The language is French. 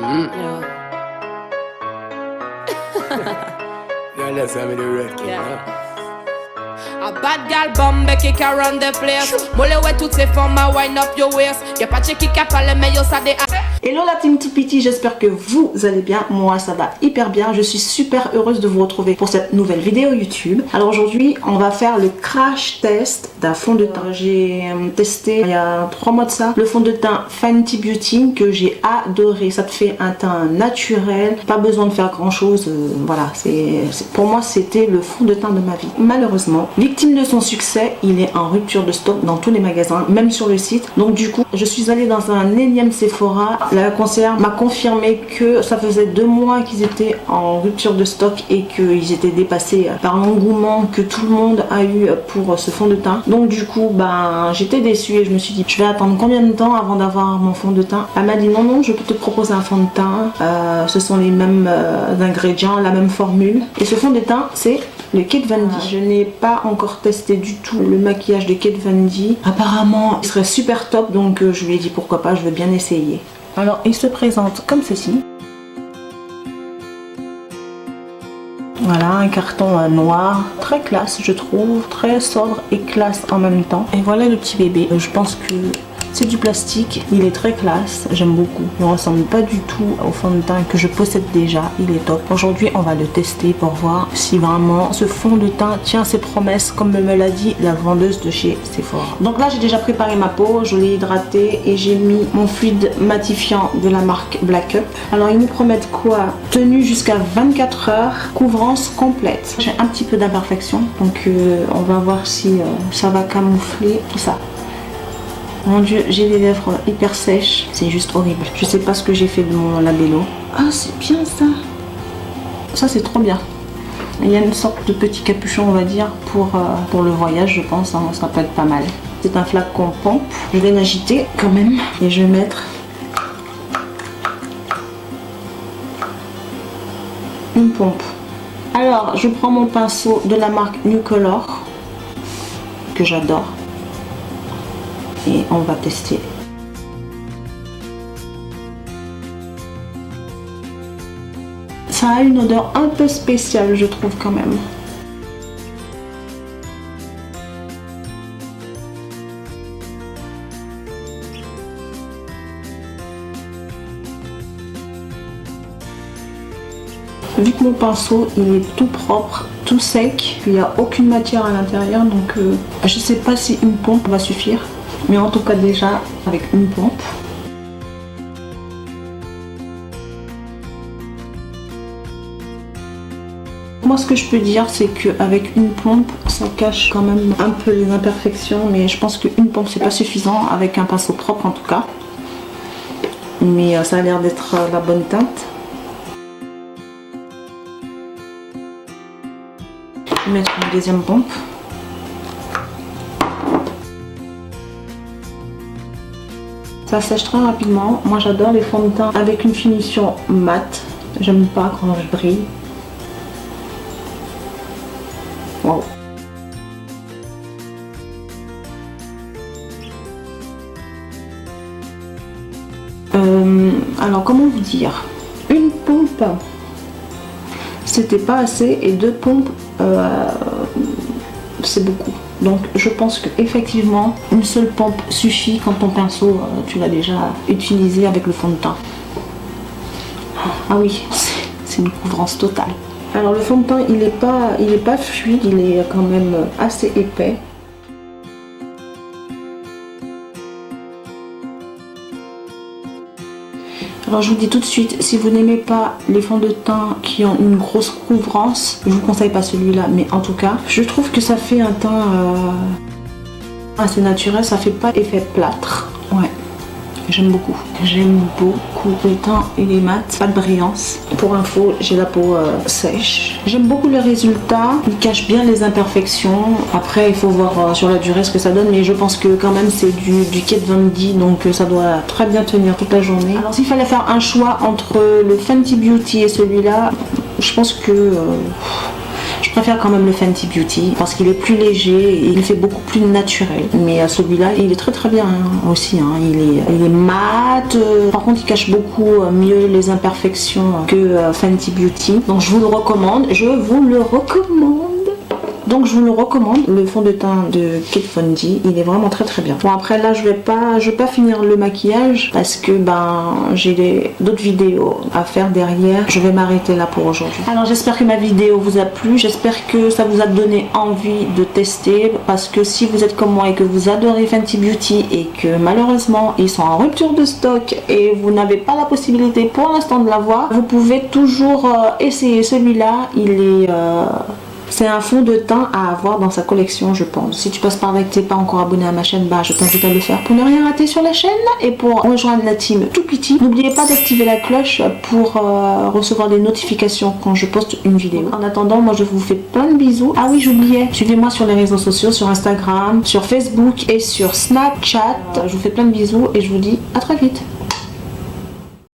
Yeah. Yeah, let's have the red king, Yeah. A bad gal bombe kick around the place. Mole ouais toutes ces femmes à wind up your waist. Y'a pas de qui capale mais yo ça des. Hello la team Toupiti, j'espère que vous allez bien. Moi ça va hyper bien, je suis super heureuse de vous retrouver pour cette nouvelle vidéo YouTube. Alors aujourd'hui on va faire le crash test d'un fond de teint. J'ai testé il y a 3 mois de ça le fond de teint Fenty Beauty que j'ai adoré. Ça te fait un teint naturel, pas besoin de faire grand chose. Voilà, pour moi c'était le fond de teint de ma vie. Malheureusement, victime de son succès, il est en rupture de stock dans tous les magasins, même sur le site. Donc du coup je suis allée dans un énième Sephora. La conseillère m'a confirmé que ça faisait 2 mois qu'ils étaient en rupture de stock et qu'ils étaient dépassés par l'engouement que tout le monde a eu pour ce fond de teint. Donc du coup j'étais déçue et je me suis dit je vais attendre combien de temps avant d'avoir mon fond de teint. Elle m'a dit non, je peux te proposer un fond de teint, ce sont les mêmes ingrédients, la même formule, et ce fond de teint c'est le Kat Von D. Je n'ai pas encore testé du tout le maquillage de Kat Von D. Apparemment il serait super top, donc je lui ai dit pourquoi pas, je veux bien essayer. Alors il se présente comme ceci. Voilà, un carton noir, très classe je trouve, très sobre et classe en même temps. Et voilà le petit bébé, je pense que c'est du plastique, il est très classe, j'aime beaucoup. Il ne ressemble pas du tout au fond de teint que je possède déjà, il est top. Aujourd'hui on va le tester pour voir si vraiment ce fond de teint tient ses promesses comme me l'a dit la vendeuse de chez Sephora. Donc là j'ai déjà préparé ma peau, je l'ai hydratée et j'ai mis mon fluide matifiant de la marque Black Up. Alors ils nous promettent quoi? Tenue jusqu'à 24 heures, couvrance complète. J'ai un petit peu d'imperfection, donc on va voir si ça va camoufler tout ça. Mon dieu, j'ai les lèvres hyper sèches, c'est juste horrible. Je sais pas ce que j'ai fait de mon labello. Ah, c'est bien ça. Ça c'est trop bien. Il y a une sorte de petit capuchon on va dire pour le voyage je pense, hein, ça peut être pas mal. C'est un flacon pompe, je vais l'agiter quand même et je vais mettre une pompe. Alors je prends mon pinceau de la marque New Color que j'adore. Et on va tester. Ça a une odeur un peu spéciale je trouve quand même. Vu que mon pinceau il est tout propre, tout sec, il n'y a aucune matière à l'intérieur, donc je sais pas si une pompe va suffire. Mais en tout cas déjà avec une pompe. Moi ce que je peux dire c'est qu'avec une pompe ça cache quand même un peu les imperfections, mais je pense qu'une pompe c'est pas suffisant avec un pinceau propre en tout cas. Mais ça a l'air d'être la bonne teinte. Je vais mettre une deuxième pompe. Ça sèche très rapidement. Moi j'adore les fonds de teint avec une finition mat. J'aime pas quand je brille. Wow. Alors comment vous dire? Une pompe c'était pas assez et 2 pompes c'est beaucoup. Donc je pense qu'effectivement une seule pompe suffit quand ton pinceau tu l'as déjà utilisé avec le fond de teint. Ah oui, c'est une couvrance totale. Alors le fond de teint il est pas fluide, il est quand même assez épais. Alors je vous dis tout de suite, si vous n'aimez pas les fonds de teint qui ont une grosse couvrance, je vous conseille pas celui-là, mais en tout cas, je trouve que ça fait un teint assez naturel, ça fait pas effet plâtre. Ouais, j'aime beaucoup. J'aime beaucoup. Le teint il est mat, pas de brillance. Pour info, j'ai la peau sèche. J'aime beaucoup le résultat, il cache bien les imperfections. Après il faut voir sur la durée ce que ça donne, mais je pense que quand même c'est du Kat Von D, donc ça doit très bien tenir toute la journée. Alors s'il fallait faire un choix entre le Fenty Beauty et celui-là, je pense que Je préfère quand même le Fenty Beauty parce qu'il est plus léger et il fait beaucoup plus naturel. Mais celui-là, il est très bien aussi. Il est mat. Par contre, il cache beaucoup mieux les imperfections que Fenty Beauty. Donc je vous le recommande. Donc je vous le recommande, le fond de teint de Kat Von D, il est vraiment très bien. Bon après là je vais pas finir le maquillage parce que j'ai d'autres vidéos à faire derrière. Je vais m'arrêter là pour aujourd'hui. Alors j'espère que ma vidéo vous a plu, j'espère que ça vous a donné envie de tester parce que si vous êtes comme moi et que vous adorez Fenty Beauty et que malheureusement ils sont en rupture de stock et vous n'avez pas la possibilité pour l'instant de l'avoir, vous pouvez toujours essayer celui-là. C'est un fond de teint à avoir dans sa collection, je pense. Si tu passes par là et que tu n'es pas encore abonné à ma chaîne, je t'invite à le faire pour ne rien rater sur la chaîne et pour rejoindre la team tout petit. N'oubliez pas d'activer la cloche pour recevoir des notifications quand je poste une vidéo. En attendant, moi je vous fais plein de bisous. Ah oui, j'oubliais, suivez-moi sur les réseaux sociaux, sur Instagram, sur Facebook et sur Snapchat. Je vous fais plein de bisous et je vous dis à très vite.